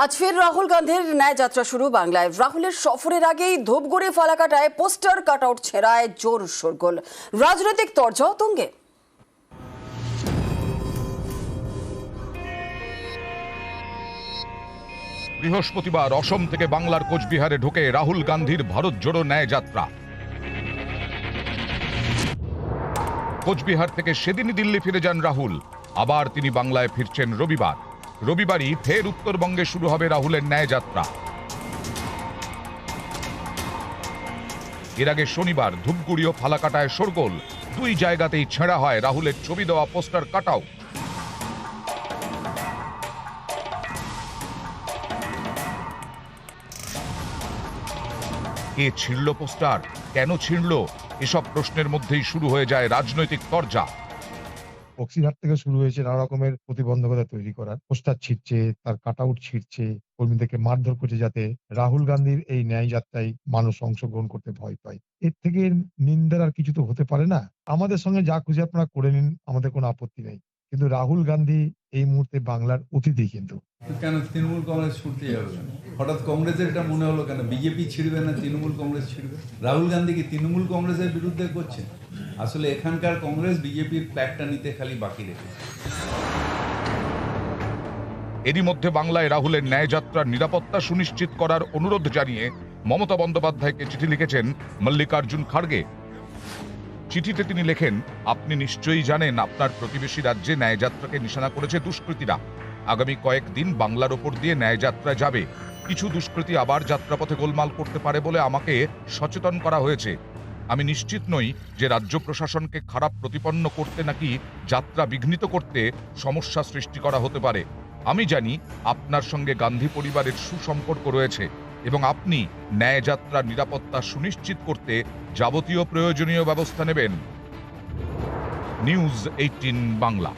আজ ফের রাহুল গান্ধীর ন্যায় যাত্রা শুরু বাংলায়। রাহুলের সফরের আগেই ধূপগুড়ি ফালাকাটায় পোস্টার কাট আউট ছেড়ায় জোর শোরগোল, রাজনৈতিক তরজাও তুঙ্গে। বৃহস্পতিবার অসম থেকে বাংলার কোচবিহারে ঢোকে রাহুল গান্ধীর ভারত জোড়ো ন্যায় যাত্রা। কোচবিহার থেকে সেদিনই দিল্লি ফিরে যান রাহুল। আবার তিনি বাংলায় ফিরছেন রবিবারই ফের উত্তরবঙ্গে শুরু হবে রাহুলের ন্যায় যাত্রা। এর আগে শনিবার ধূপগুড়ি ও ফালাকাটায় শোরগোল, দুই জায়গাতেই ছেঁড়া হয় রাহুলের ছবি দেওয়া পোস্টার কাট আউট। কে ছিঁড়ল পোস্টার, কেন ছিঁড়ল, এসব প্রশ্নের মধ্যেই শুরু হয়ে যায় রাজনৈতিক তরজা। বক্সিরহাট থেকে শুরু হয়েছে নানা রকমের প্রতিবন্ধকতা তৈরি করার, পোস্টার ছিঁড়ছে, তার কাট আউট ছিঁড়ছে, কর্মীদেরকে মারধর করছে যাতে রাহুল গান্ধীর এই ন্যায় যাত্রায় মানুষ অংশগ্রহণ করতে ভয় পায়। এর থেকে নিন্দার আর কিছু তো হতে পারে না। আমাদের সঙ্গে যা খুশি আপনারা করে নিন, আমাদের কোনো আপত্তি নেই, কিন্তু রাহুল গান্ধী এই মুহূর্তে বাংলার অতিথি। কিন্তু কেন তৃণমূল কংগ্রেস ছুটতে যাবে কেন? হঠাৎ কংগ্রেসের এটা মনে হলো কেন? বিজেপি ছিড়বে না তৃণমূল কংগ্রেস ছিড়বে? রাহুল গান্ধী কি তৃণমূল কংগ্রেসের বিরুদ্ধে করছে? আসলে এখানকার কংগ্রেস বিজেপির ফ্ল্যাগটা নিতে খালি বাকি রেখেছে। এরই মধ্যে বাংলায় রাহুলের ন্যায় যাত্রার নিরাপত্তা সুনিশ্চিত করার অনুরোধ জানিয়ে মমতা বন্দ্যোপাধ্যায়কে চিঠি লিখেছেন মল্লিকার্জুন খাড়গে। চিঠিতে তিনি লেখেন, আপনি নিশ্চয়ই জানেন আপনার প্রতিবেশী রাজ্যে ন্যায় যাত্রাকে নিশানা করেছে দুষ্কৃতীরা। আগামী কয়েকদিন বাংলার ওপর দিয়ে ন্যায় যাত্রা যাবে। কিছু দুষ্কৃতী আবার যাত্রাপথে গোলমাল করতে পারে বলে আমাকে সচেতন করা হয়েছে। আমি নিশ্চিত নই যে রাজ্য প্রশাসনকে খারাপ প্রতিপন্ন করতে নাকি যাত্রা বিঘ্নিত করতে সমস্যা সৃষ্টি করা হতে পারে। আমি জানি আপনার সঙ্গে গান্ধী পরিবারের সুসম্পর্ক রয়েছে এবং আপনি ন্যায় যাত্রার নিরাপত্তা সুনিশ্চিত করতে যাবতীয় প্রয়োজনীয় ব্যবস্থা নেবেন। নিউজ 18 বাংলা।